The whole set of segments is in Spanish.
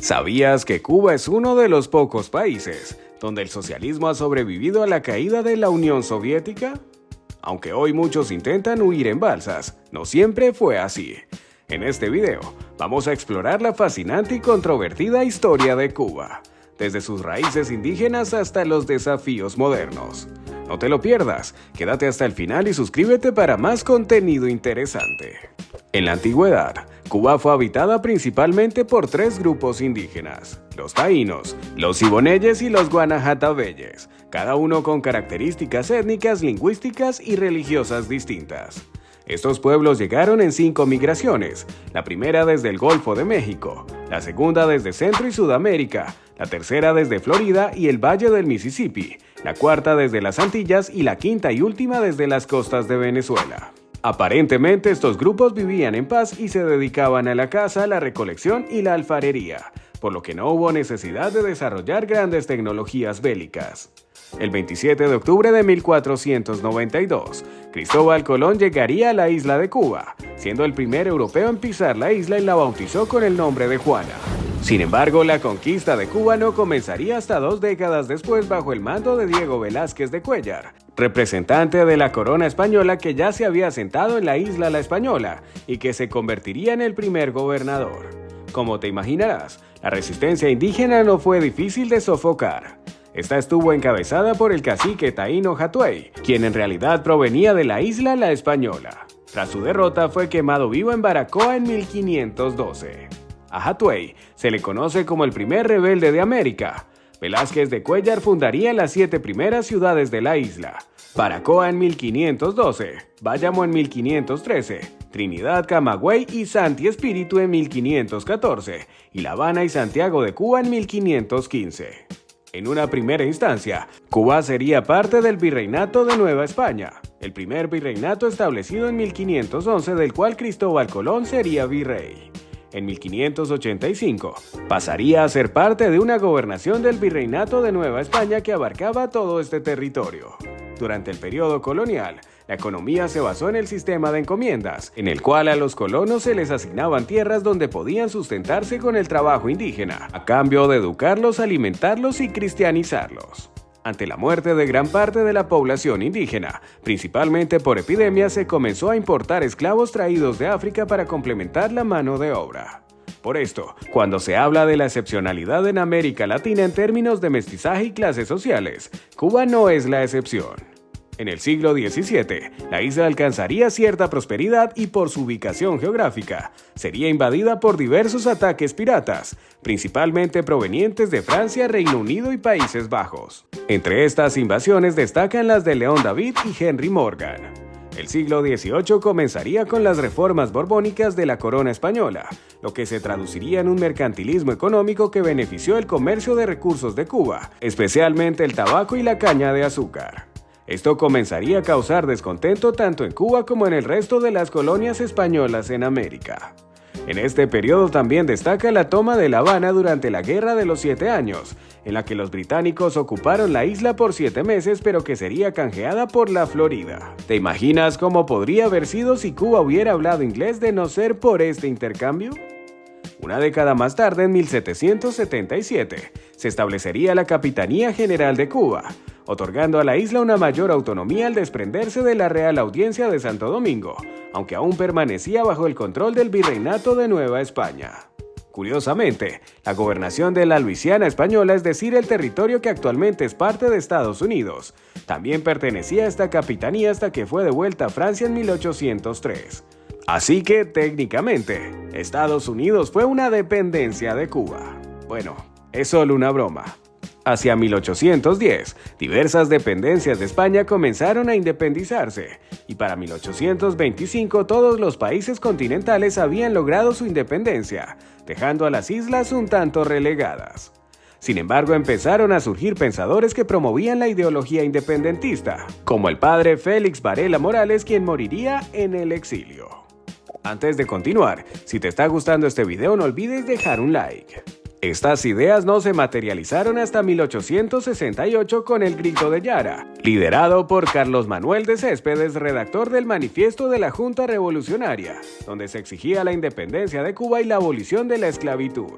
¿Sabías que Cuba es uno de los pocos países donde el socialismo ha sobrevivido a la caída de la Unión Soviética? Aunque hoy muchos intentan huir en balsas, no siempre fue así. En este video, vamos a explorar la fascinante y controvertida historia de Cuba, desde sus raíces indígenas hasta los desafíos modernos. No te lo pierdas, quédate hasta el final y suscríbete para más contenido interesante. En la antigüedad, Cuba fue habitada principalmente por tres grupos indígenas: los taínos, los siboneyes y los guanahatabeyes, cada uno con características étnicas, lingüísticas y religiosas distintas. Estos pueblos llegaron en 5 migraciones, la primera desde el Golfo de México, la segunda desde Centro y Sudamérica, la tercera desde Florida y el Valle del Mississippi, la cuarta desde las Antillas y la quinta y última desde las costas de Venezuela. Aparentemente estos grupos vivían en paz y se dedicaban a la caza, la recolección y la alfarería, por lo que no hubo necesidad de desarrollar grandes tecnologías bélicas. El 27 de octubre de 1492, Cristóbal Colón llegaría a la isla de Cuba, siendo el primer europeo en pisar la isla y la bautizó con el nombre de Juana. Sin embargo, la conquista de Cuba no comenzaría hasta 2 décadas después bajo el mando de Diego Velázquez de Cuéllar, representante de la corona española que ya se había asentado en la isla La Española y que se convertiría en el primer gobernador. Como te imaginarás, la resistencia indígena no fue difícil de sofocar. Esta estuvo encabezada por el cacique taíno Hatuey, quien en realidad provenía de la isla La Española. Tras su derrota fue quemado vivo en Baracoa en 1512. A Hatuey se le conoce como el primer rebelde de América. Velázquez de Cuéllar fundaría las 7 primeras ciudades de la isla: Baracoa en 1512, Bayamo en 1513, Trinidad, Camagüey y Santi Espíritu en 1514, y La Habana y Santiago de Cuba en 1515. En una primera instancia, Cuba sería parte del Virreinato de Nueva España, el primer virreinato establecido en 1511 del cual Cristóbal Colón sería virrey. En 1585, pasaría a ser parte de una gobernación del Virreinato de Nueva España que abarcaba todo este territorio. Durante el periodo colonial, la economía se basó en el sistema de encomiendas, en el cual a los colonos se les asignaban tierras donde podían sustentarse con el trabajo indígena, a cambio de educarlos, alimentarlos y cristianizarlos. Ante la muerte de gran parte de la población indígena, principalmente por epidemias, se comenzó a importar esclavos traídos de África para complementar la mano de obra. Por esto, cuando se habla de la excepcionalidad en América Latina en términos de mestizaje y clases sociales, Cuba no es la excepción. En el siglo XVII, la isla alcanzaría cierta prosperidad y por su ubicación geográfica, sería invadida por diversos ataques piratas, principalmente provenientes de Francia, Reino Unido y Países Bajos. Entre estas invasiones destacan las de León David y Henry Morgan. El siglo XVIII comenzaría con las reformas borbónicas de la corona española, lo que se traduciría en un mercantilismo económico que benefició el comercio de recursos de Cuba, especialmente el tabaco y la caña de azúcar. Esto comenzaría a causar descontento tanto en Cuba como en el resto de las colonias españolas en América. En este periodo también destaca la toma de La Habana durante la Guerra de los 7 años, en la que los británicos ocuparon la isla por 7 meses pero que sería canjeada por la Florida. ¿Te imaginas cómo podría haber sido si Cuba hubiera hablado inglés de no ser por este intercambio? Una década más tarde, en 1777, se establecería la Capitanía General de Cuba, otorgando a la isla una mayor autonomía al desprenderse de la Real Audiencia de Santo Domingo, aunque aún permanecía bajo el control del Virreinato de Nueva España. Curiosamente, la gobernación de la Luisiana española, es decir, el territorio que actualmente es parte de Estados Unidos, también pertenecía a esta capitanía hasta que fue devuelta a Francia en 1803. Así que, técnicamente, Estados Unidos fue una dependencia de Cuba. Bueno, es solo una broma. Hacia 1810, diversas dependencias de España comenzaron a independizarse, y para 1825 todos los países continentales habían logrado su independencia, dejando a las islas un tanto relegadas. Sin embargo, empezaron a surgir pensadores que promovían la ideología independentista, como el padre Félix Varela Morales, quien moriría en el exilio. Antes de continuar, si te está gustando este video no olvides dejar un like. Estas ideas no se materializaron hasta 1868 con el Grito de Yara, liderado por Carlos Manuel de Céspedes, redactor del Manifiesto de la Junta Revolucionaria, donde se exigía la independencia de Cuba y la abolición de la esclavitud.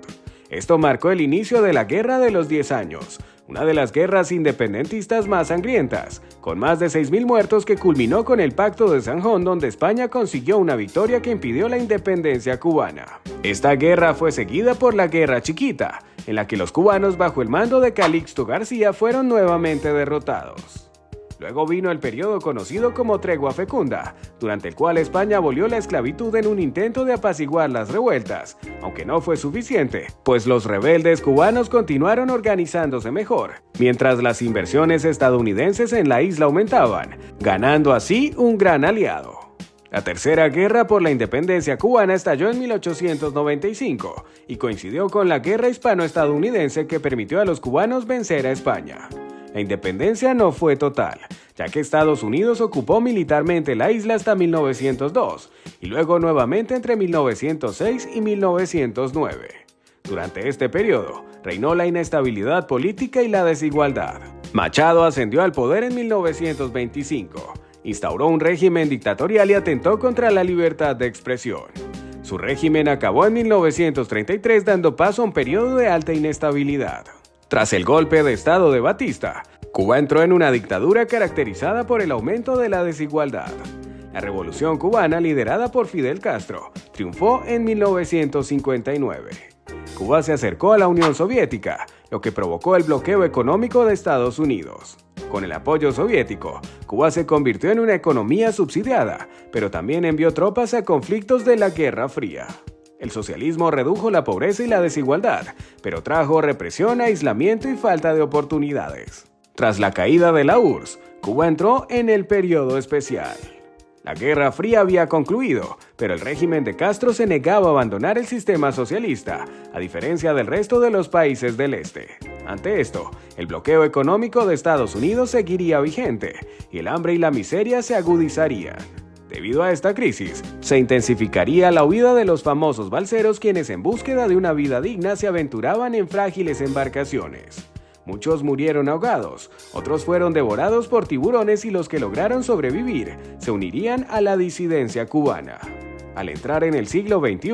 Esto marcó el inicio de la Guerra de los 10 años, una de las guerras independentistas más sangrientas, con más de 6.000 muertos que culminó con el Pacto de Sanjón, donde España consiguió una victoria que impidió la independencia cubana. Esta guerra fue seguida por la Guerra Chiquita, en la que los cubanos bajo el mando de Calixto García fueron nuevamente derrotados. Luego vino el periodo conocido como Tregua Fecunda, durante el cual España abolió la esclavitud en un intento de apaciguar las revueltas, aunque no fue suficiente, pues los rebeldes cubanos continuaron organizándose mejor, mientras las inversiones estadounidenses en la isla aumentaban, ganando así un gran aliado. La Tercera Guerra por la Independencia cubana estalló en 1895 y coincidió con la Guerra Hispano-Estadounidense que permitió a los cubanos vencer a España. La independencia no fue total, ya que Estados Unidos ocupó militarmente la isla hasta 1902 y luego nuevamente entre 1906 y 1909. Durante este periodo, reinó la inestabilidad política y la desigualdad. Machado ascendió al poder en 1925, instauró un régimen dictatorial y atentó contra la libertad de expresión. Su régimen acabó en 1933 dando paso a un periodo de alta inestabilidad. Tras el golpe de Estado de Batista, Cuba entró en una dictadura caracterizada por el aumento de la desigualdad. La Revolución cubana, liderada por Fidel Castro, triunfó en 1959. Cuba se acercó a la Unión Soviética, lo que provocó el bloqueo económico de Estados Unidos. Con el apoyo soviético, Cuba se convirtió en una economía subsidiada, pero también envió tropas a conflictos de la Guerra Fría. El socialismo redujo la pobreza y la desigualdad, pero trajo represión, aislamiento y falta de oportunidades. Tras la caída de la URSS, Cuba entró en el periodo especial. La Guerra Fría había concluido, pero el régimen de Castro se negaba a abandonar el sistema socialista, a diferencia del resto de los países del este. Ante esto, el bloqueo económico de Estados Unidos seguiría vigente, y el hambre y la miseria se agudizarían. Debido a esta crisis, se intensificaría la huida de los famosos balseros quienes en búsqueda de una vida digna se aventuraban en frágiles embarcaciones. Muchos murieron ahogados, otros fueron devorados por tiburones y los que lograron sobrevivir se unirían a la disidencia cubana. Al entrar en el siglo XXI,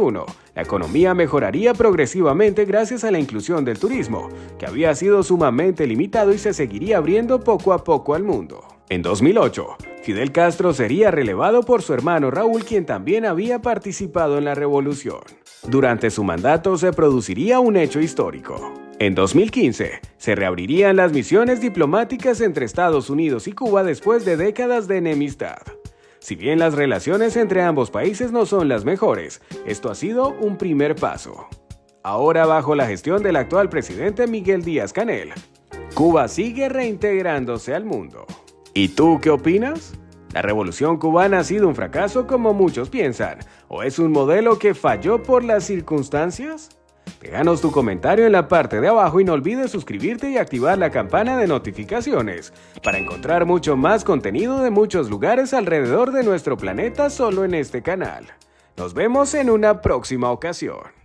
la economía mejoraría progresivamente gracias a la inclusión del turismo, que había sido sumamente limitado y se seguiría abriendo poco a poco al mundo. En 2008, Fidel Castro sería relevado por su hermano Raúl, quien también había participado en la revolución. Durante su mandato se produciría un hecho histórico. En 2015, se reabrirían las misiones diplomáticas entre Estados Unidos y Cuba después de décadas de enemistad. Si bien las relaciones entre ambos países no son las mejores, esto ha sido un primer paso. Ahora, bajo la gestión del actual presidente Miguel Díaz-Canel, Cuba sigue reintegrándose al mundo. ¿Y tú qué opinas? ¿La revolución cubana ha sido un fracaso como muchos piensan? ¿O es un modelo que falló por las circunstancias? Déjanos tu comentario en la parte de abajo y no olvides suscribirte y activar la campana de notificaciones para encontrar mucho más contenido de muchos lugares alrededor de nuestro planeta solo en este canal. Nos vemos en una próxima ocasión.